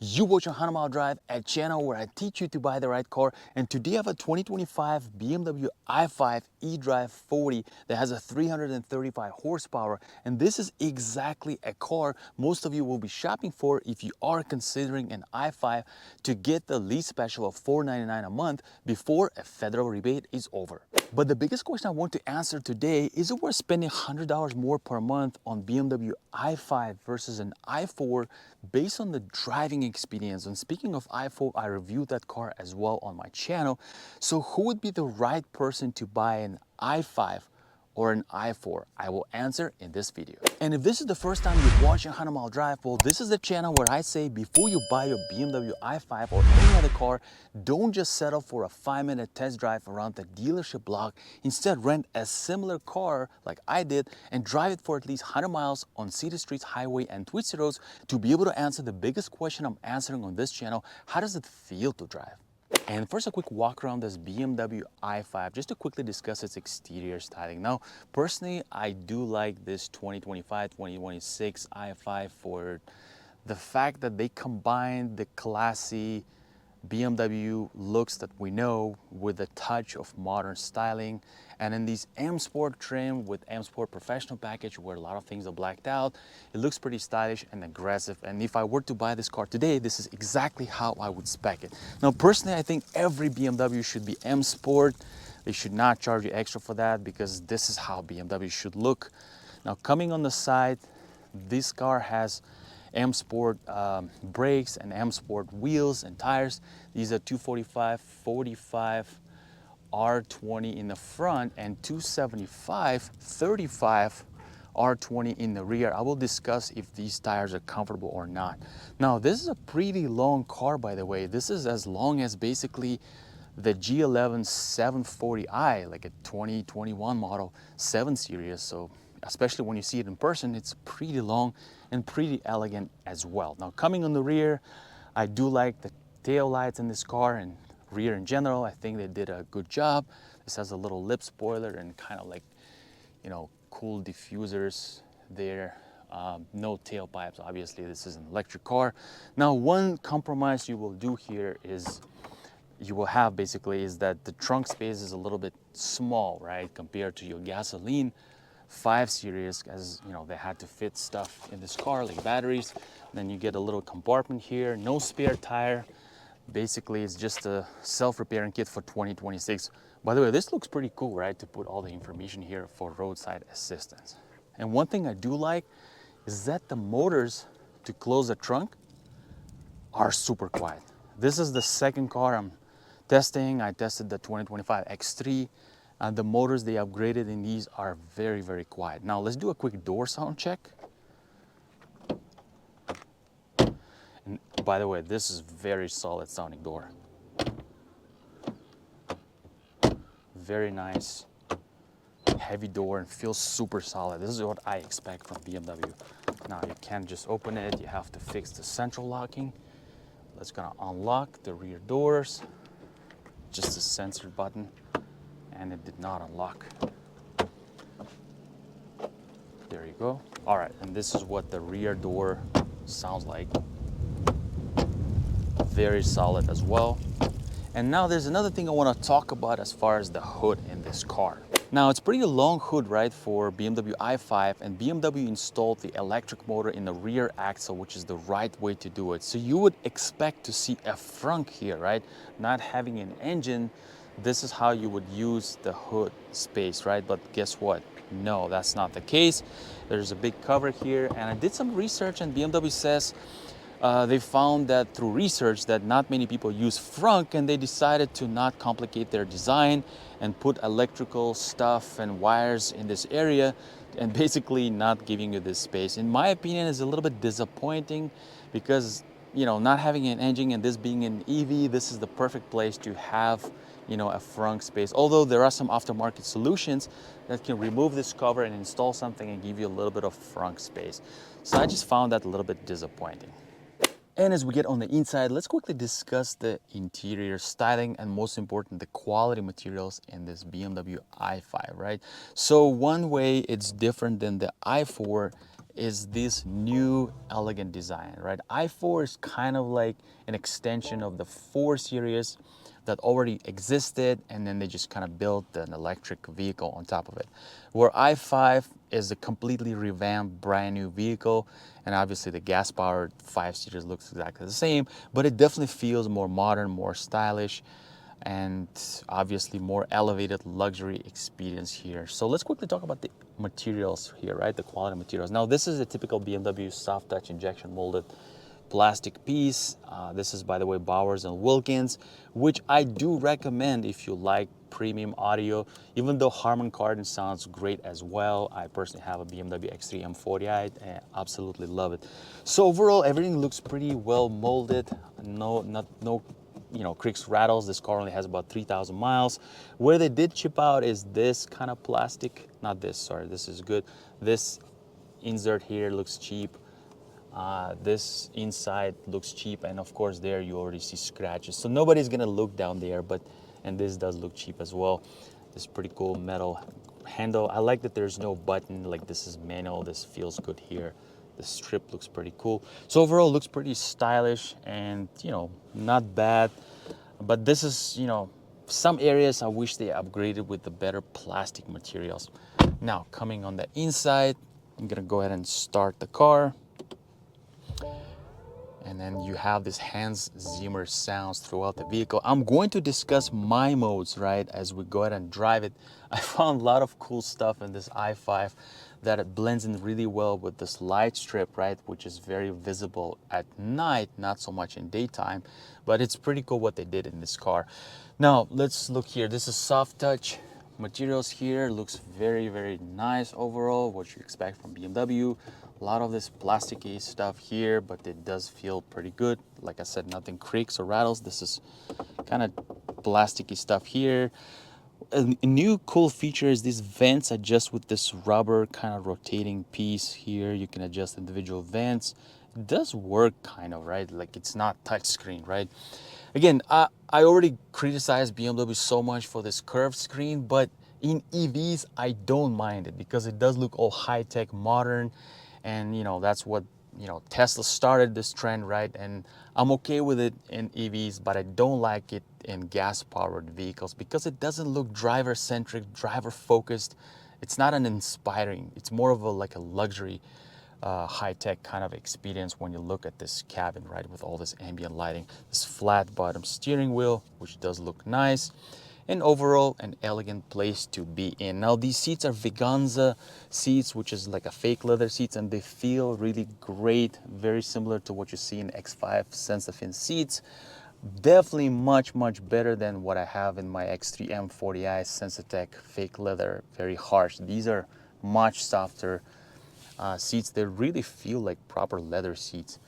You watch on 100 Mile Drive, a channel where I teach you to buy the right car. And today I have a 2025 BMW i5 eDrive40 that has a 335 horsepower. And this is exactly a car most of you will be shopping for if you are considering an i5 to get the lease special of $499 a month before a federal rebate is over. But the biggest question I want to answer today is if we're spending $100 more per month on BMW i5 versus an i4 based on the driving experience. And speaking of i4, I reviewed that car as well on my channel. So who would be the right person to buy an i5 or an i4? I will answer in this video. And if this is the first time you're watching 100 Mile Drive, well, this is the channel where I say before you buy your BMW i5 or any other car, don't just settle for a 5-minute test drive around the dealership block. Instead, rent a similar car like I did and drive it for at least 100 miles on city streets, highway, and twisty roads to be able to answer the biggest question I'm answering on this channel: how does it feel to drive? And first, a quick walk around this BMW i5 just to quickly discuss its exterior styling. Now, personally, I do like this 2025-2026 i5 for the fact that they combine the classy BMW looks that we know with a touch of modern styling. And in these M Sport trim with M Sport Professional package where a lot of things are blacked out, it looks pretty stylish and aggressive. And if I were to buy this car today, this is exactly how I would spec it. Now, personally, I think every BMW should be M Sport. They should not charge you extra for that because this is how BMW should look. Now, coming on the side, this car has M Sport brakes and M Sport wheels and tires. These are 245, 45, R20 in the front and 275, 35, R20 in the rear. I will discuss if these tires are comfortable or not. Now, this is a pretty long car, by the way. This is as long as basically the G11 740i, like a 2021 model 7 Series. So especially when you see it in person, it's pretty long and pretty elegant as well. Now, coming on the rear, I do like the tail lights in this car and rear in general. I think they did a good job. This has a little lip spoiler and kind of like, you know, cool diffusers there. No tailpipes, obviously. This is an electric car. Now, one compromise you will do here is you will have basically is that the trunk space is a little bit small, right, compared to your gasoline 5 Series, as you know, they had to fit stuff in this car like batteries. Then you get a little compartment here, no spare tire. Basically, it's just a self-repairing kit for 2026. By the way, this looks pretty cool, right, to put all the information here for roadside assistance. And one thing I do like is that the motors to close the trunk are super quiet. This is the second car I'm testing. I tested the 2025 X3. The motors they upgraded in these are very, very quiet. Now let's do a quick door sound check. And by the way, this is very solid sounding door. Very nice, heavy door and feels super solid. This is what I expect from BMW. Now you can't just open it. You have to fix the central locking. Let's gonna unlock the rear doors. Just a sensor button. And it did not unlock. There you go. All right, and this is what the rear door sounds like. Very solid as well. And now there's another thing I want to talk about as far as the hood in this car. Now, it's pretty long hood, right, for BMW i5, and BMW installed the electric motor in the rear axle, which is the right way to do it. So you would expect to see a frunk here, right? Not having an engine, this is how you would use the hood space, right? But guess what? No, that's not the case. There's a big cover here, and I did some research, and BMW says they found that through research that not many people use frunk, and they decided to not complicate their design and put electrical stuff and wires in this area and basically not giving you this space. In my opinion, is a little bit disappointing because, you know, not having an engine and this being an EV, this is the perfect place to have, you know, a frunk space. Although there are some aftermarket solutions that can remove this cover and install something and give you a little bit of frunk space. So I just found that a little bit disappointing. And as we get on the inside, let's quickly discuss the interior styling and most important, the quality materials in this BMW i5, right? So one way it's different than the i4 is this new elegant design, right? i4 is kind of like an extension of the 4 Series that already existed, and then they just kind of built an electric vehicle on top of it. Where i5 is a completely revamped, brand new vehicle, and obviously the gas-powered 5 Series looks exactly the same, but it definitely feels more modern, more stylish, and obviously more elevated luxury experience here. So let's quickly talk about the materials here, right? The quality materials. Now this is a typical BMW soft touch injection molded plastic piece. This is, by the way, Bowers and Wilkins, which I do recommend if you like premium audio, even though Harman Kardon sounds great as well. I personally have a BMW X3 M40. I absolutely love it. So overall, everything looks pretty well molded. No creaks, rattles. This car only has about 3,000 miles. Where they did chip out is this kind of plastic. Not this, sorry, this is good. This insert here looks cheap. This inside looks cheap, and of course there you already see scratches, so nobody's gonna look down there, and this does look cheap as well. This is pretty cool metal handle. I like that there's no button, like this is manual. This feels good here. The strip looks pretty cool. So overall looks pretty stylish and not bad, but this is some areas I wish they upgraded with the better plastic materials. Now coming on the inside, I'm gonna go ahead and start the car. And then you have this Hans Zimmer sounds throughout the vehicle. I'm going to discuss my modes, right, as we go ahead and drive it. I found a lot of cool stuff in this i5 that it blends in really well with this light strip, right, which is very visible at night, not so much in daytime, but it's pretty cool what they did in this car. Now, let's look here. This is soft touch materials here. Looks very, very nice overall, what you expect from BMW. A lot of this plasticky stuff here, but it does feel pretty good. Like I said, nothing creaks or rattles. This is kind of plasticky stuff here. A new cool feature is these vents adjust with this rubber kind of rotating piece here. You can adjust individual vents. It does work kind of, right? Like it's not touchscreen, right? Again, I already criticized BMW so much for this curved screen, but in EVs, I don't mind it because it does look all high-tech, modern, and that's what Tesla started this trend, right? And I'm okay with it in EVs, but I don't like it in gas-powered vehicles because it doesn't look driver-centric, driver-focused. It's not an inspiring. It's more of like a luxury, high-tech kind of experience when you look at this cabin, right? With all this ambient lighting, this flat bottom steering wheel, which does look nice. And overall, an elegant place to be in. Now, these seats are Veganza seats, which is like a fake leather seats, and they feel really great, very similar to what you see in X5 Sensafin seats. Definitely much, much better than what I have in my X3 M40i Sensatec fake leather, very harsh. These are much softer seats. They really feel like proper leather seats.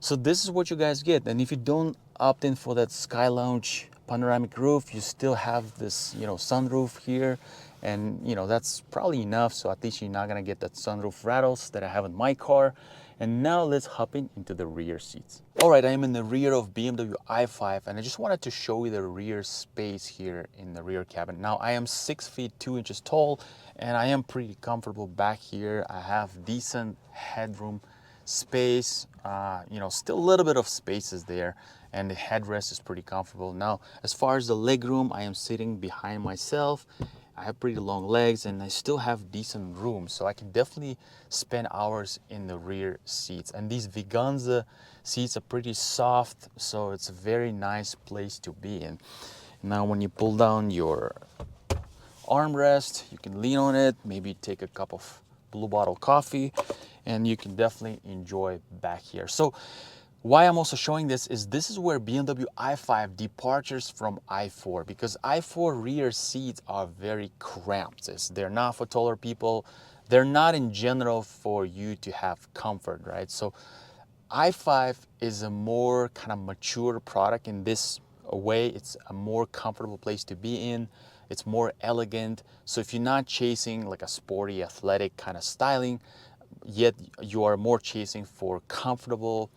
So this is what you guys get. And if you don't opt in for that Sky Lounge panoramic roof, you still have this sunroof here, and that's probably enough, so at least you're not gonna get that sunroof rattles that I have in my car. And now let's hop into the rear seats. All right, I am in the rear of BMW i5, and I just wanted to show you the rear space here in the rear cabin. Now I am 6 feet 2 inches tall, and I am pretty comfortable back here. I have decent headroom space, still a little bit of space is there, and the headrest is pretty comfortable. Now, as far as the leg room, I am sitting behind myself. I have pretty long legs, and I still have decent room, so I can definitely spend hours in the rear seats. And these Veganza seats are pretty soft, so it's a very nice place to be in. Now, when you pull down your armrest, you can lean on it, maybe take a cup of Blue Bottle coffee, and you can definitely enjoy back here. So why I'm also showing this is where BMW i5 departures from i4, because i4 rear seats are very cramped. They're not for taller people. They're not in general for you to have comfort, right? So i5 is a more kind of mature product in this way. It's a more comfortable place to be in. It's more elegant. So if you're not chasing like a sporty, athletic kind of styling, yet you are more chasing for comfortable,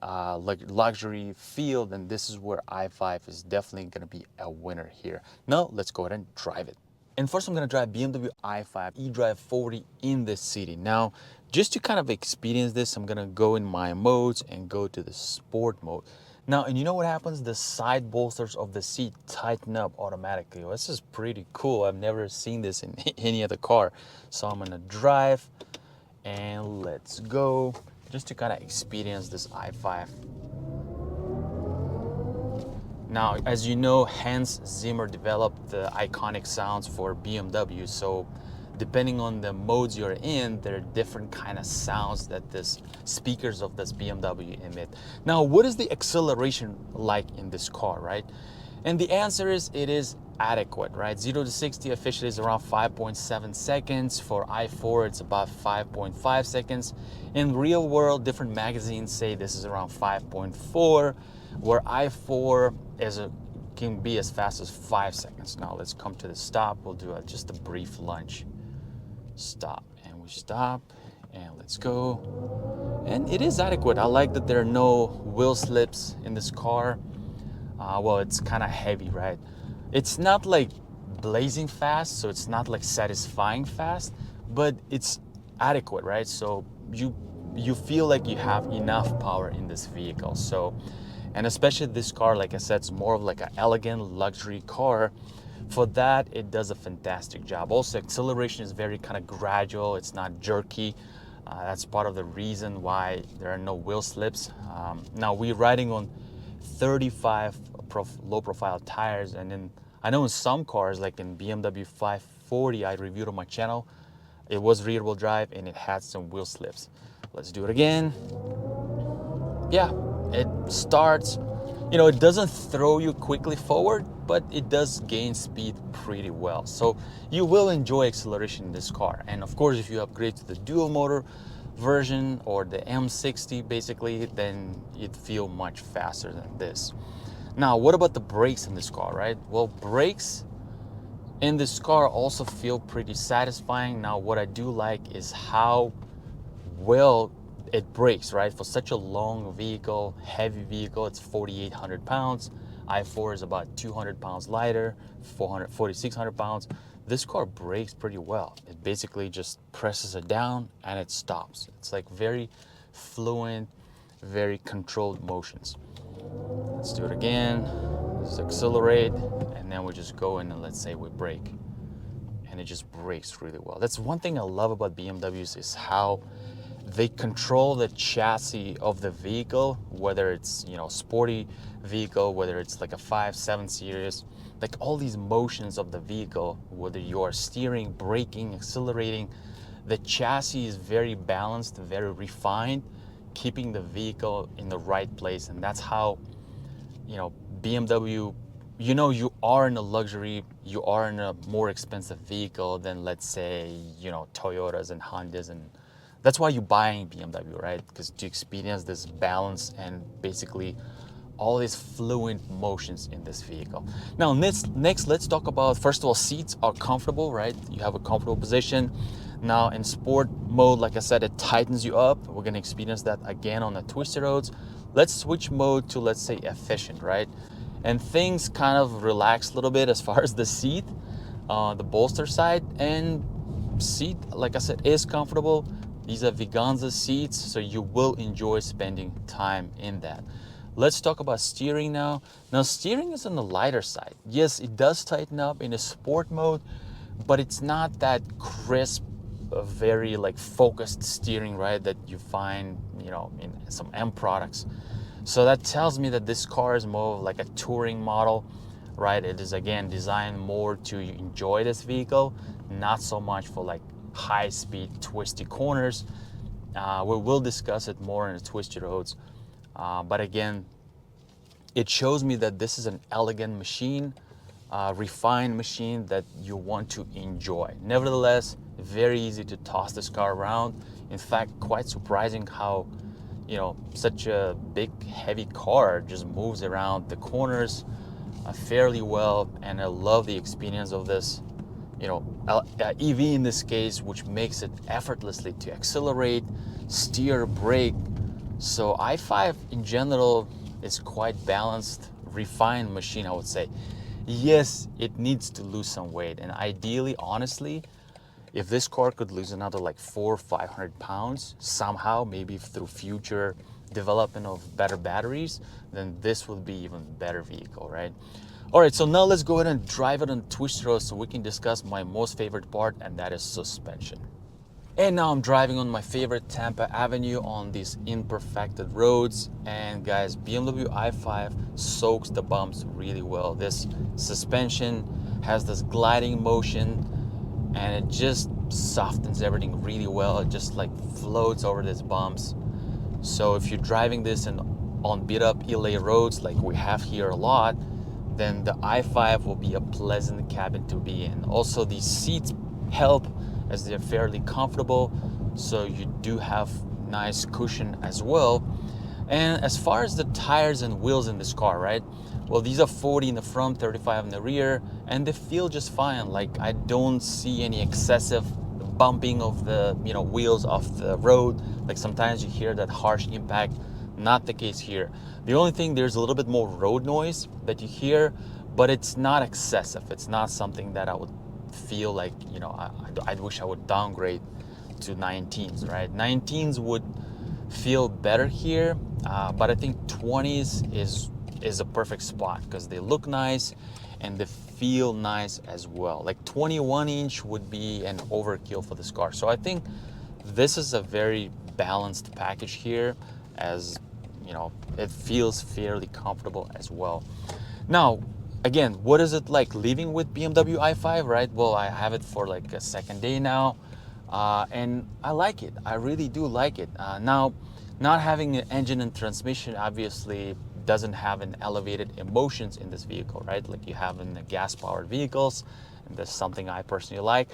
like luxury feel, then this is where i5 is definitely going to be a winner here. Now let's go ahead and drive it. And first I'm gonna drive BMW i5 eDrive40 in this city. Now, just to kind of experience this, I'm gonna go in my modes and go to the sport mode. Now, and you know what happens? The side bolsters of the seat tighten up automatically. Well, this is pretty cool. I've never seen this in any other car. So I'm gonna drive and let's go, just to kind of experience this i5. Now, as you know, Hans Zimmer developed the iconic sounds for BMW. So depending on the modes you're in, there are different kind of sounds that this speakers of this BMW emit. Now, what is the acceleration like in this car, right? And the answer is it is adequate, right? 0 to 60 officially is around 5.7 seconds. For i4, it's about 5.5 seconds. In real world, different magazines say this is around 5.4, where i4 can be as fast as 5 seconds. Now let's come to the stop. We'll do just a brief lunge. Stop, and we stop, and let's go. And it is adequate. I like that there are no wheel slips in this car. Well, it's kind of heavy, right? It's not like blazing fast, so it's not like satisfying fast, but it's adequate, right? So you feel like you have enough power in this vehicle. So, and especially this car, like I said, it's more of like an elegant luxury car. For that, it does a fantastic job. Also, acceleration is very kind of gradual. It's not jerky. That's part of the reason why there are no wheel slips. Now we're riding on 35 low profile tires, and then I know in some cars like in BMW 540 I reviewed on my channel, it was rear wheel drive and it had some wheel slips. Let's do it again. Yeah, it starts, you know, it doesn't throw you quickly forward, but it does gain speed pretty well. So you will enjoy acceleration in this car. And of course, if you upgrade to the dual motor version or the M60 basically, then you'd feel much faster than this. Now, what about the brakes in this car, right? Well, brakes in this car also feel pretty satisfying. Now, what I do like is how well it brakes, right? For such a long vehicle, heavy vehicle, it's 4,800 pounds. i4 is about 200 pounds lighter, 4,600 pounds. This car brakes pretty well. It basically just presses it down and it stops. It's like very fluent, very controlled motions. Let's do it again. Let's accelerate, and then we just go in and let's say we brake. And it just brakes really well. That's one thing I love about BMWs is how they control the chassis of the vehicle, whether it's, you know, sporty vehicle, whether it's like a 5, 7 series, like all these motions of the vehicle, whether you are steering, braking, accelerating, the chassis is very balanced, very refined, keeping the vehicle in the right place. And that's how, you know, BMW, you know, you are in a luxury, you are in a more expensive vehicle than, let's say, you know, Toyotas and Hondas, and that's why you're buying BMW, right? Because to experience this balance and basically all these fluent motions in this vehicle. Now, next, let's talk about, first of all, seats are comfortable, right? You have a comfortable position. Now, in sport mode, like I said, it tightens you up. We're gonna experience that again on the twisty roads. Let's switch mode to, let's say, efficient, right? And things kind of relax a little bit as far as the seat, the bolster side, and seat, like I said, is comfortable. These are Viganza seats, so you will enjoy spending time in that. Let's talk about steering now. Now, steering is on the lighter side. Yes, it does tighten up in a sport mode, but it's not that crisp, very like focused steering, right, that you find, you know, in some M products. So that tells me that this car is more of like a touring model, right? It is, again, designed more to enjoy this vehicle, not so much for like high-speed twisty corners. We will discuss it more in the twisty roads, but again, it shows me that this is an elegant machine, refined machine that you want to enjoy. Nevertheless, very easy to toss this car around. In fact, quite surprising how, you know, such a big heavy car just moves around the corners fairly well. And I love the experience of this, you know, EV in this case, which makes it effortlessly to accelerate, steer, brake. So i5 in general is quite balanced, refined machine, I would say. Yes, it needs to lose some weight, and ideally, honestly, if this car could lose another like 400 or 500 pounds somehow, maybe through future development of better batteries, then this will be even better vehicle, right? All right, so now let's go ahead and drive it on Twisty Road so we can discuss my most favorite part, and that is suspension. And now I'm driving on my favorite Tampa Avenue on these imperfected roads. And guys, BMW i5 soaks the bumps really well. This suspension has this gliding motion and it just softens everything really well. It just like floats over these bumps. So if you're driving this on beat up LA roads like we have here a lot, then the i5 will be a pleasant cabin to be in. Also, these seats help as they're fairly comfortable, so you do have nice cushion as well. And as far as the tires and wheels in this car, right? Well, these are 40 in the front, 35 in the rear, and they feel just fine. Like, I don't see any excessive bumping of the wheels off the road. Like sometimes you hear that harsh impact. Not the case here. The only thing, there's a little bit more road noise that you hear, but it's not excessive. It's not something that I would feel like, I wish I would downgrade to 19s, right? 19s would feel better here, but I think 20s is a perfect spot because they look nice and they feel nice as well. Like 21-inch would be an overkill for this car. So I think this is a very balanced package here, as it feels fairly comfortable as well. Now, again, what is it like living with BMW i5, right? Well, I have it for like a second day now, and I like it. I really do like it. Now, not having an engine and transmission obviously doesn't have an elevated emotions in this vehicle, right? Like you have in the gas-powered vehicles, and that's something I personally like.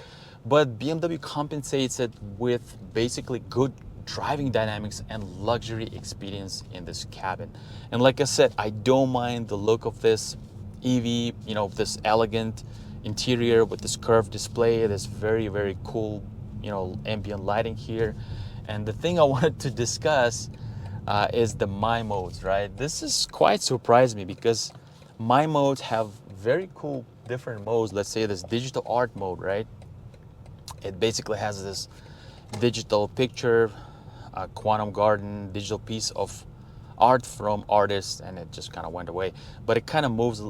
But BMW compensates it with basically good driving dynamics and luxury experience in this cabin. And like I said, I don't mind the look of this EV, this elegant interior with this curved display, this very, very cool, ambient lighting here. And the thing I wanted to discuss is the My modes, right? This is quite surprised me because My modes have very cool different modes. Let's say this digital art mode, right? It basically has this digital picture, quantum garden, digital piece of art from artists, and it just kind of went away. But it kind of moves,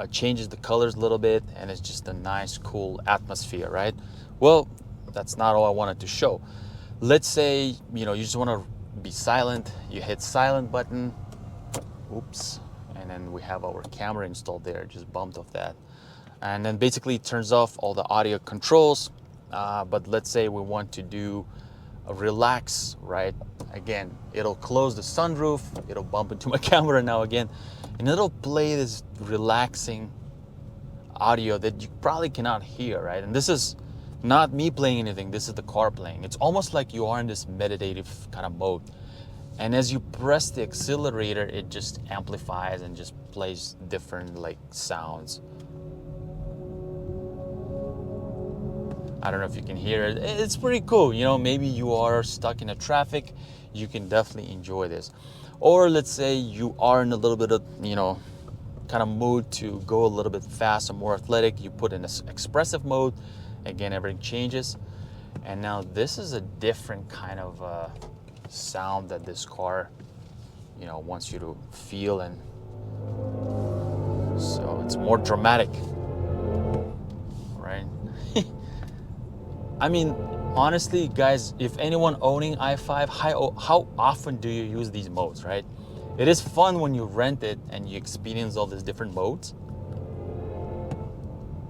changes the colors a little bit, and it's just a nice, cool atmosphere, right? Well, that's not all I wanted to show. Let's say, you just want to be silent. You hit silent button. Oops. And then we have our camera installed there. Just bumped off that. And then basically it turns off all the audio controls. But let's say we want to do a relax, right? Again, it'll close the sunroof. It'll bump into my camera now again. And it'll play this relaxing audio that you probably cannot hear, right? And this is not me playing anything. This is the car playing. It's almost like you are in this meditative kind of mode. And as you press the accelerator, it just amplifies and just plays different like sounds. I don't know if you can hear it. It's pretty cool. Maybe you are stuck in a traffic. You can definitely enjoy this. Or let's say you are in a little bit of, kind of mood to go a little bit faster, more athletic. You put in this expressive mode. Again, everything changes. And now this is a different kind of sound that this car, wants you to feel. And so it's more dramatic, right? I mean, honestly, guys, if anyone owning i5, how often do you use these modes, right? It is fun when you rent it and you experience all these different modes.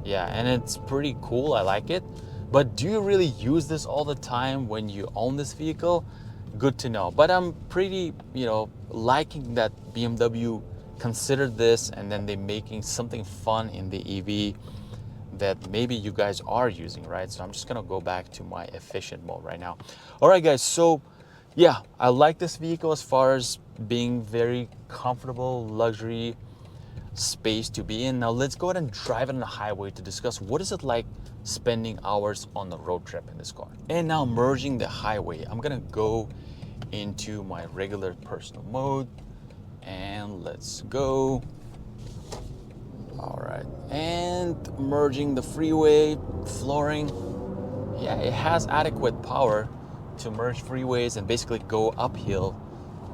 Yeah, and it's pretty cool. I like it. But do you really use this all the time when you own this vehicle? Good to know. But I'm pretty, liking that BMW considered this and then they're making something fun in the EV that maybe you guys are using, right? So I'm just gonna go back to my efficient mode right now. All right, guys, so yeah, I like this vehicle as far as being very comfortable, luxury space to be in. Now let's go ahead and drive it on the highway to discuss what is it like spending hours on the road trip in this car. And now merging the highway, I'm gonna go into my regular personal mode and let's go. All right. and merging the freeway, flooring. Yeah, it has adequate power to merge freeways and basically go uphill,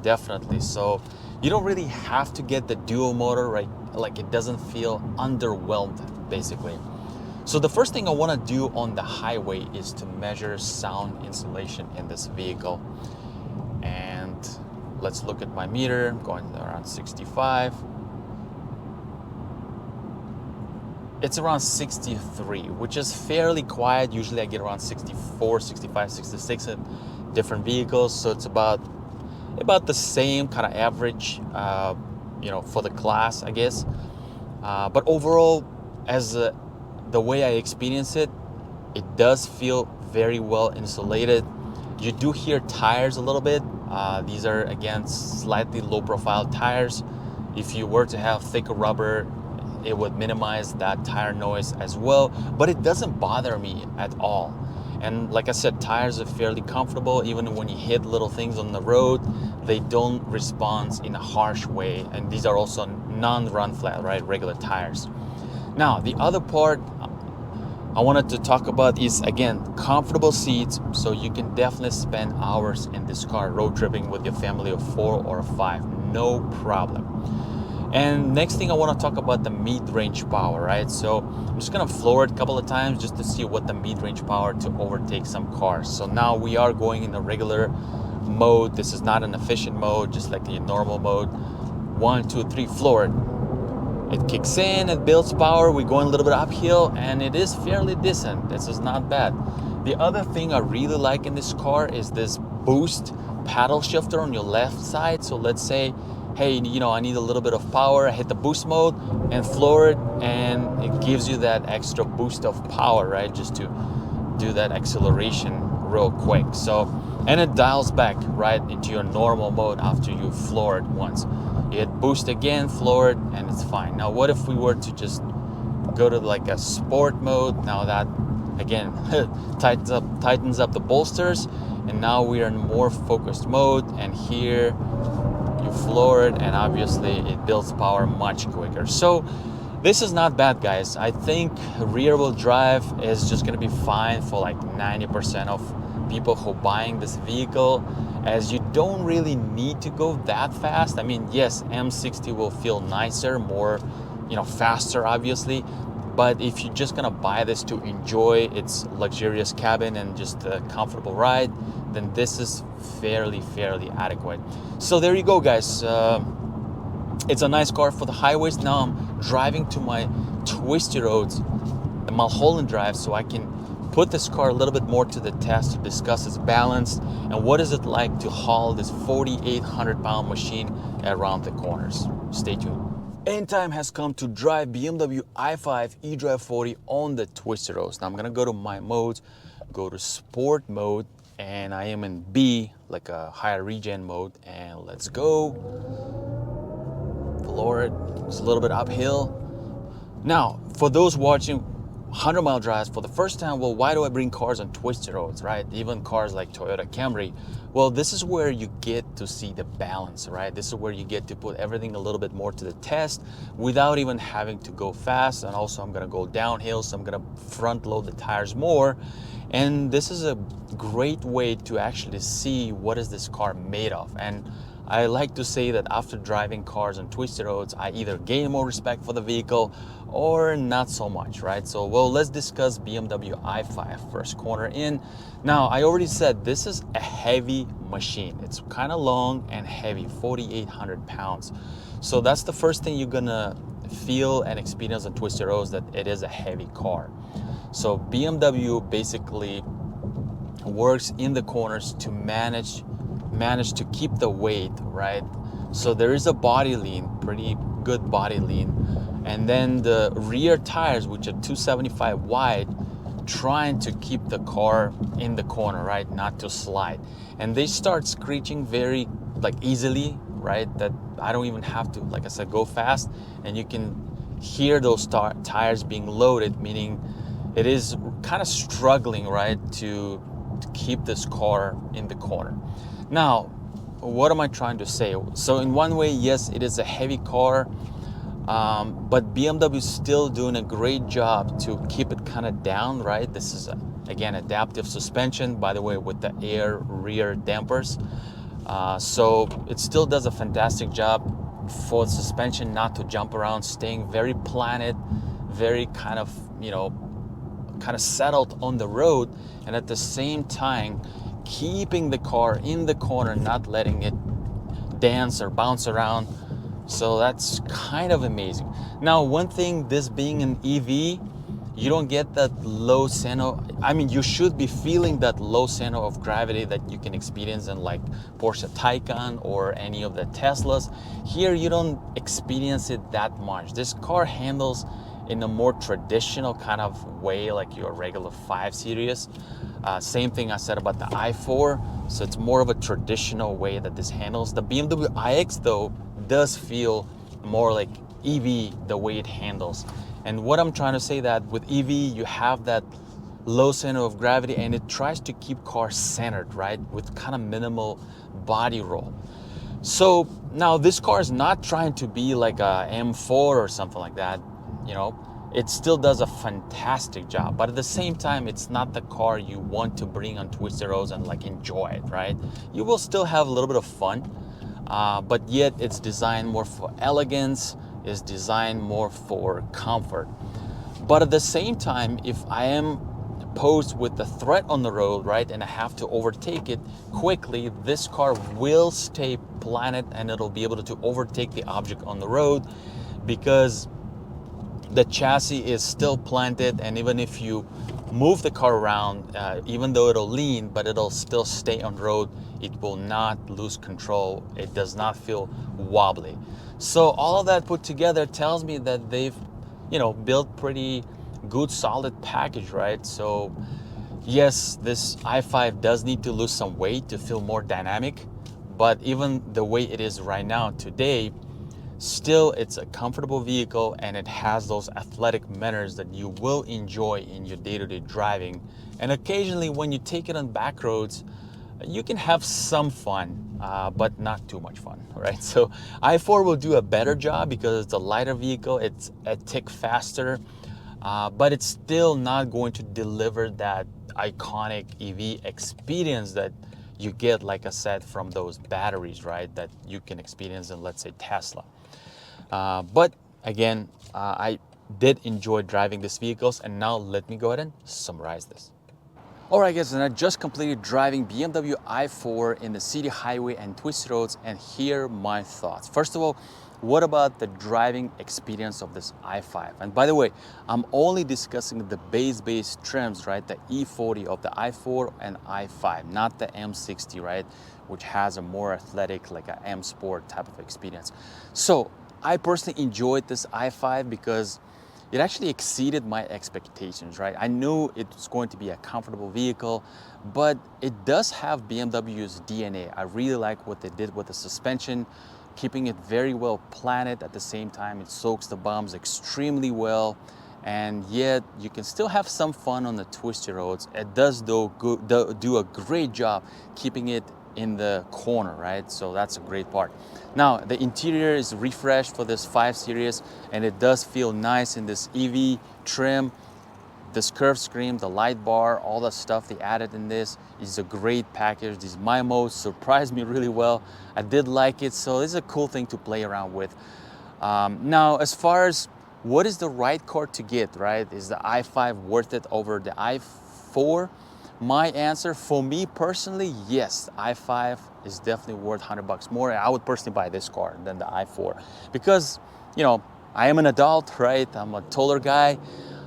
definitely. So you don't really have to get the dual motor, right? Like it doesn't feel underwhelmed, basically. So the first thing I want to do on the highway is to measure sound insulation in this vehicle. And let's look at my meter. I'm going around 65. It's around 63, which is fairly quiet. Usually I get around 64, 65, 66 in different vehicles. So it's about the same kind of average, for the class, I guess. But overall, as the way I experience it, it does feel very well insulated. You do hear tires a little bit. These are, again, slightly low profile tires. If you were to have thicker rubber, it would minimize that tire noise as well, but it doesn't bother me at all. And like I said, tires are fairly comfortable. Even when you hit little things on the road, they don't respond in a harsh way. And these are also non-run flat, right? Regular tires. Now, the other part I wanted to talk about is, again, comfortable seats. So you can definitely spend hours in this car road tripping with your family of 4 or 5, no problem. And next thing I want to talk about the mid-range power, right? So I'm just gonna floor it a couple of times just to see what the mid-range power to overtake some cars. So now we are going in a regular mode. This is not an efficient mode, just like the normal mode. 1, 2, 3, floor it. It kicks in, it builds power. We're going a little bit uphill, and it is fairly decent. This is not bad. The other thing I really like in this car is this boost paddle shifter on your left side. So let's say, hey, I need a little bit of power. I hit the boost mode and floor it, and it gives you that extra boost of power, right? Just to do that acceleration real quick. So, and it dials back right into your normal mode after you floor it once. You hit boost again, floor it, and it's fine. Now, what if we were to just go to like a sport mode? Now that, again, tightens up the bolsters, and now we are in more focused mode, and here you floor it, and obviously it builds power much quicker. So this is not bad, guys. I think rear wheel drive is just gonna be fine for like 90% of people who are buying this vehicle, as you don't really need to go that fast. I mean, yes, M60 will feel nicer, more, faster, obviously. But if you're just gonna buy this to enjoy its luxurious cabin and just a comfortable ride, then this is fairly adequate. So there you go, guys. It's a nice car for the highways. Now I'm driving to my twisty roads, the Mulholland Drive, so I can put this car a little bit more to the test to discuss its balance and what is it like to haul this 4,800-pound machine around the corners. Stay tuned. And time has come to drive BMW i5 eDrive40 on the twisty roads. Now I'm gonna go to my modes, go to sport mode, and I am in B, like a higher regen mode, and let's go. Floor it. It's a little bit uphill. Now, for those watching 100-mile drives for the first time, well, why do I bring cars on twisty roads, right? Even cars like Toyota Camry. Well, this is where you get to see the balance, right? This is where you get to put everything a little bit more to the test without even having to go fast. And also I'm gonna go downhill, so I'm gonna front load the tires more. And this is a great way to actually see what is this car made of. And I like to say that after driving cars on twisty roads, I either gain more respect for the vehicle or not so much, right? So, well, let's discuss BMW i5 first corner in. Now, I already said this is a heavy machine. It's kind of long and heavy, 4,800 pounds. So that's the first thing you're gonna feel and experience on twisty roads, that it is a heavy car. So BMW basically works in the corners to manage to keep the weight, right? So there is a body lean, pretty good body lean, and then the rear tires, which are 275 wide, trying to keep the car in the corner, right, not to slide. And they start screeching very easily, right, that I don't even have to, like I said, go fast, and you can hear those tires being loaded, meaning it is kind of struggling, right, to keep this car in the corner. Now, what am I trying to say? So in one way, yes, it is a heavy car, But BMW is still doing a great job to keep it kind of down, right? This is, again, adaptive suspension, by the way, with the air rear dampers. So it still does a fantastic job for suspension not to jump around, staying very planted, very kind of, kind of settled on the road, and at the same time, keeping the car in the corner, not letting it dance or bounce around. So that's kind of amazing. Now, one thing, this being an EV, you don't get that low center. I mean, you should be feeling that low center of gravity that you can experience in like Porsche Taycan or any of the Teslas. Here, you don't experience it that much. This car handles in a more traditional kind of way, like your regular 5 Series. Same thing I said about the i4. So it's more of a traditional way that this handles. The BMW iX, though, does feel more like EV the way it handles. And what I'm trying to say, that with EV, you have that low center of gravity, and it tries to keep cars centered, right? With kind of minimal body roll. So now this car is not trying to be like a M4 or something like that, it still does a fantastic job, but at the same time, it's not the car you want to bring on twisty roads and like enjoy it, right? You will still have a little bit of fun, but yet it's designed more for elegance, is designed more for comfort. But at the same time, if I am posed with the threat on the road, right, and I have to overtake it quickly, this car will stay planted and it'll be able to overtake the object on the road, because the chassis is still planted, and even if you move the car around, even though it'll lean, but it'll still stay on road, it will not lose control. It does not feel wobbly. So all of that put together tells me that they've, built pretty good solid package, right? So yes, this i5 does need to lose some weight to feel more dynamic, but even the way it is right now today, still, it's a comfortable vehicle, and it has those athletic manners that you will enjoy in your day-to-day driving. And occasionally, when you take it on back roads, you can have some fun, but not too much fun, right? So i4 will do a better job because it's a lighter vehicle, it's a tick faster, but it's still not going to deliver that iconic EV experience that you get, like I said, from those batteries, right? That you can experience in, let's say, Tesla. But again, I did enjoy driving these vehicles, and now let me go ahead and summarize this. Alright guys, and I just completed driving BMW i4 in the city highway and twisty roads, and here are my thoughts. First of all, what about the driving experience of this i5? And by the way, I'm only discussing the base trims, right? The E40 of the i4 and i5, not the M60, right? Which has a more athletic, like a M Sport type of experience. So I personally enjoyed this i5 because it actually exceeded my expectations, right? I knew it was going to be a comfortable vehicle, but it does have BMW's DNA. I really like what they did with the suspension, keeping it very well planted. At the same time, it soaks the bumps extremely well, and yet you can still have some fun on the twisty roads. It does do a great job keeping it in the corner, right? So that's a great part. Now, the interior is refreshed for this 5 Series, and it does feel nice in this EV trim. This curved screen, the light bar, all the stuff they added in this is a great package. These MIMOs surprised me really well. I did like it, so this is a cool thing to play around with. Now, as far as what is the right car to get, right? Is the i5 worth it over the i4? My answer, for me personally, yes, i5 is definitely worth $100 more. I would personally buy this car than the i4 because, I am an adult, right? I'm a taller guy.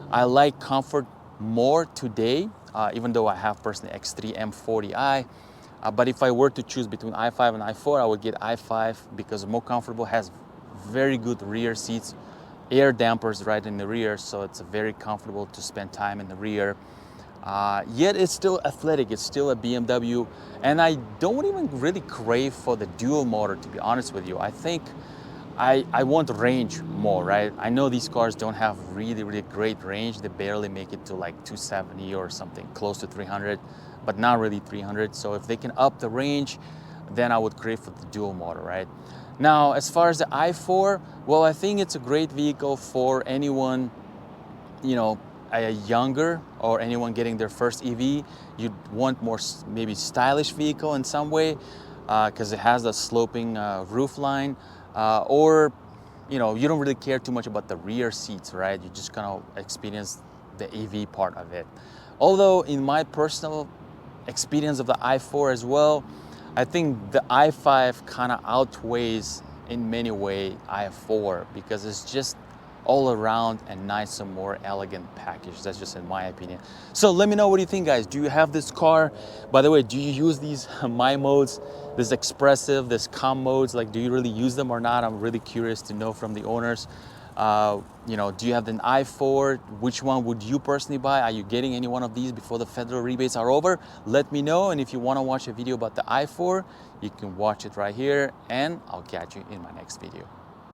I like comfort more today, even though I have personally X3 M40i. But if I were to choose between i5 and i4, I would get i5 because it's more comfortable, has very good rear seats, air dampers right in the rear, so it's very comfortable to spend time in the rear. Yet it's still athletic, it's still a BMW, and I don't even really crave for the dual motor, to be honest with you. I think I want range more, right? I know these cars don't have really great range. They barely make it to like 270 or something, close to 300, but not really 300. So if they can up the range, then I would crave for the dual motor, right? Now, as far as the i4, well, I think it's a great vehicle for anyone, you know, a younger or anyone getting their first EV. You'd want more maybe stylish vehicle in some way because it has the sloping roof line, or you know, you don't really care too much about the rear seats, right? You just kind of experience the EV part of it. Although in my personal experience of the i4 as well, I think the i5 kind of outweighs in many ways i4 because it's just all around a nicer, more elegant package. That's just in my opinion. So let me know what you think, guys. Do you have this car? By the way, do you use these my modes, this expressive, this calm modes? Like, do you really use them or not? I'm really curious to know from the owners. You know, do you have an i4? Which one would you personally buy? Are you getting any one of these before the federal rebates are over? Let me know. And if you want to watch a video about the i4, you can watch it right here, and I'll catch you in my next video.